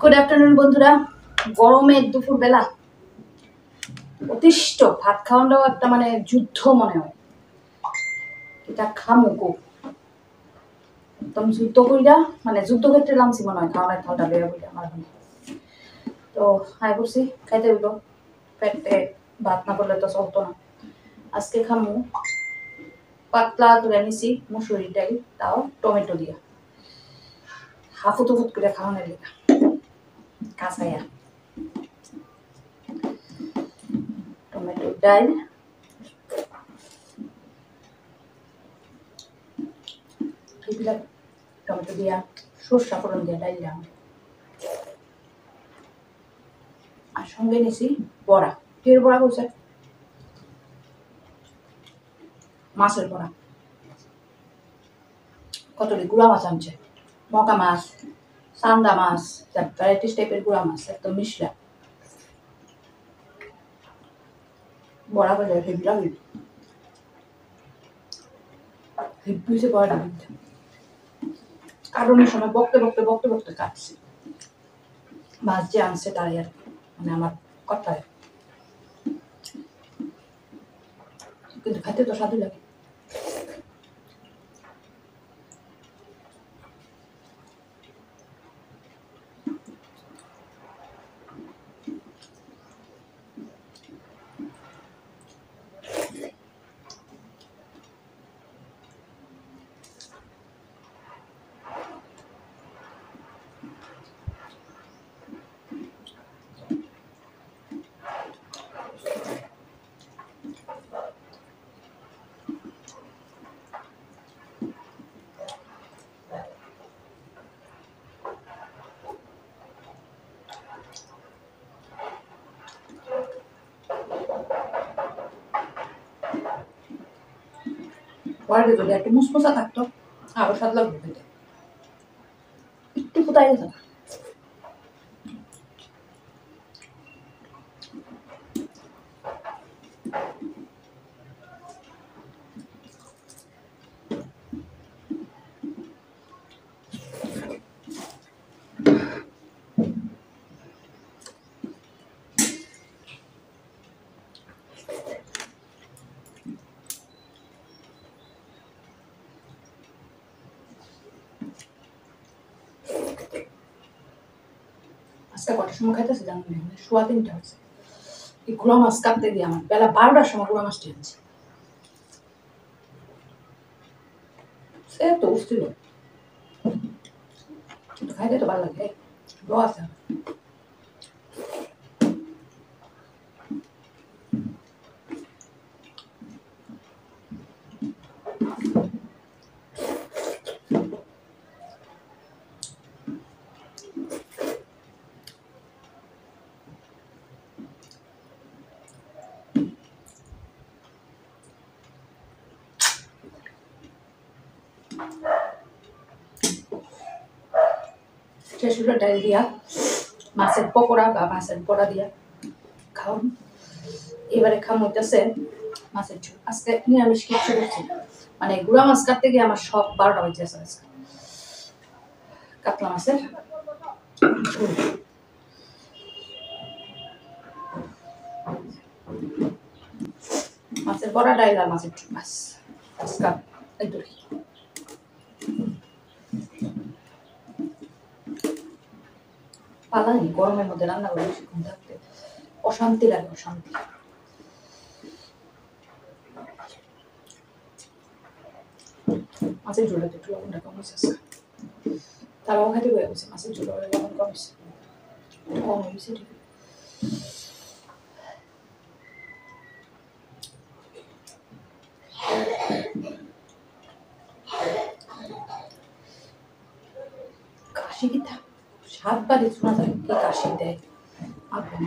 Good afternoon বন্ধুরা। গরমের দুপুর বেলা অতিষ্ঠ ভাত খাওয়াটাও একটা যুদ্ধ মনে হয়। এটা খামো গো একদম যুদ্ধ কইরা যুদ্ধ ক্ষেত্রে নামছি মনে হয় খাওয়ানোর থালটা বেয়া কইরা আমার এখন। তো হাই করছি খাইতে হইব, পেটে ভাত না করলে তো চলতো না। আজকে খামু পাতলা তুলে নিছি মুসুরির ডাল, তাও টমেটো দিয়া হাফুত হুফুত করে খাওয়ানোর লেখা কাঁচাইয়া টমেটোর ডাল টমেটো দিয়া সরষা ফোড়ন দিয়া ডাল দিলাম, আর সঙ্গে নিছি বড়া। টের বড়া করছে মাছের বড়া, কতটি গুড়া মাছ আনছে, মকা মাছ, চান্দা মাছ, ভ্যারাইটিস টাইপের গুড়া মাছ, একদম মিশলা বড়া করে হেবিলা হইবে হেবিছে বড়া দিতে। কারণের সময় বকতে বকতে বকতে বকতে কাটছি, মাছ যে আনছে তাই আর আমার কথায়, কিন্তু খাইতে তো স্বাদই লাগে। বড়াটা যদি একটু মুসমুসা থাকতো আরো স্বাদ লাগবে খেতে, একটু কোথায় গেছে। আজকে কটার সময় খাইতেছে জানো না, সোয়া 3টা হচ্ছে। এই গুড়া মাছ কাটতে গিয়ে আমার বেলা 12টার সময় গুড়া মাছটি আনছে, সে তো উঠছিল কিন্তু খাইতে তো ভালো লাগে আছে। শেষ হলো ডাল দিয়া মাছের পকোড়া বা মাছের বড়া দিয়া খাওয়ান। এবারে খাম হইতেছে মাছের ঝোল। আজকে নিরামিষ কিছু করছি, গুড়া মাছ কাটতে গিয়ে আমার সব 12টা বেজে আছে। আজকে কাতলা মাছের ঝোল, মাছের বড়া, ডাইল আর মাছের ঝোল, মাছ আজকে এই দই। পালানি গরমের মধ্যে রান্না করে বেশিক্ষণ থাকতে অশান্তি লাগে, অশান্তি। মাছের ঝোলটা একটু লবণটা কম হয়েছে আজকে, তারাও খাইতে বয়ে গেছে মাছের ঝোল লবণ কম হয়েছে, কম হয়েছে ঠিক। কাশি কি 7 বারে শোনা যায় কি কাশি দেয় আপনি।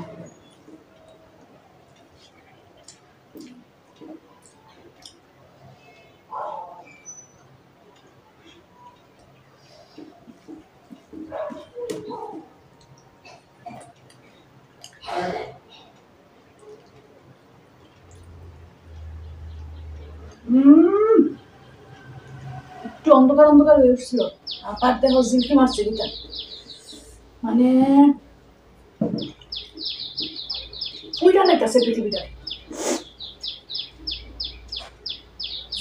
একটু অন্ধকার অন্ধকার হয়ে উঠছিল, আবার দেখো জিলকি মারছে দিতা মানে পুইরা লাইতাছে পৃথিবীটা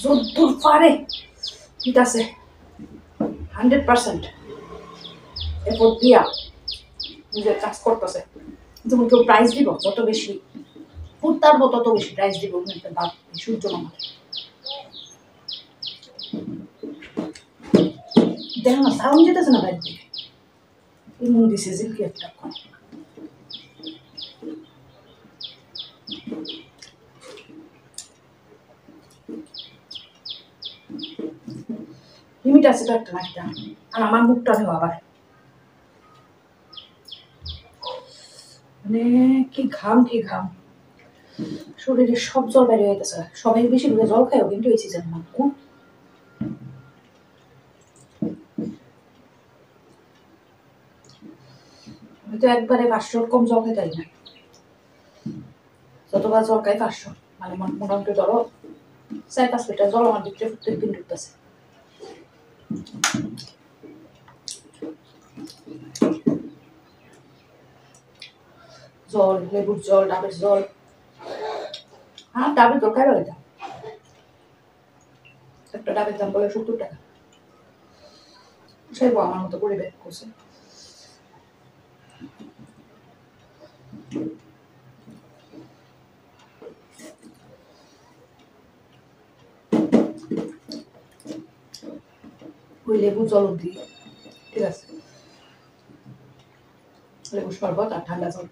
যদ্দূর পারে ঠিক আছে 100% এফোর্ট দিয়া নিজের কাজ করতেছে। যেমন কেউ প্রাইজ দিব যত বেশি ফুট তারবো তত বেশি প্রাইজ দিব সূর্য মামা দেখ না সাউন্ড যেতেছে না বাইরে থেকে এমন দিছে যে কি একটা লিমিট আছে তো একটা না একটা আর আমার মুখটা নেওয়া আবার মানে কি ঘাম শরীরে সব জল বেরিয়ে হইতেছে সবাই বেশি করে জল খাইও কিন্তু এই সিজন না আমি তো একবারে 500 কম জল খাইতে না যতবার জল খাই 500 মানে মোটামুটি ধরো 4-5 লিটার জল আমার ভিতরে প্রত্যেকদিন ঢুকতেছে জল লেবুর জল ডাবের জল হ্যাঁ ডাবের জল খাইবে এটা একটা ডাবের দাম বলে 70 টাকা সেই আমার মতো করে বের করছে ওই লেবু জল দিই ঠিক আছে লেবু শরবত আর ঠান্ডা জল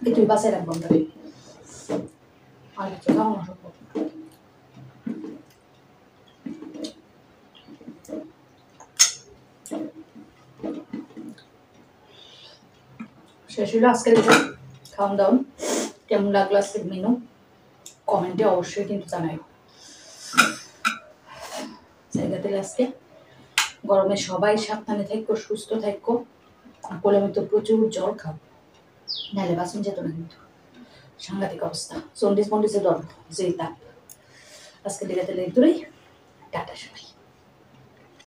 একটু বাসায় রাখবো আমরা আর কিছু খাওয়ানো সম্ভব শেষ হলো আজকের খাওয়ান দাওয়ান কেমন লাগলো আজকের মেনু কমেন্টে অবশ্যই কিন্তু জানাই জায়গাতে আজকে গরমে সবাই সাবধানে থাকো সুস্থ থাকো আর কোলে তো প্রচুর জল খাও নাহলে বাসন যেত না কিন্তু সাংঘাতিক অবস্থা জন্ডিস মন্ডিসে ডর যেই তাপ আজকে লেগে দূরেই টাটা সবাই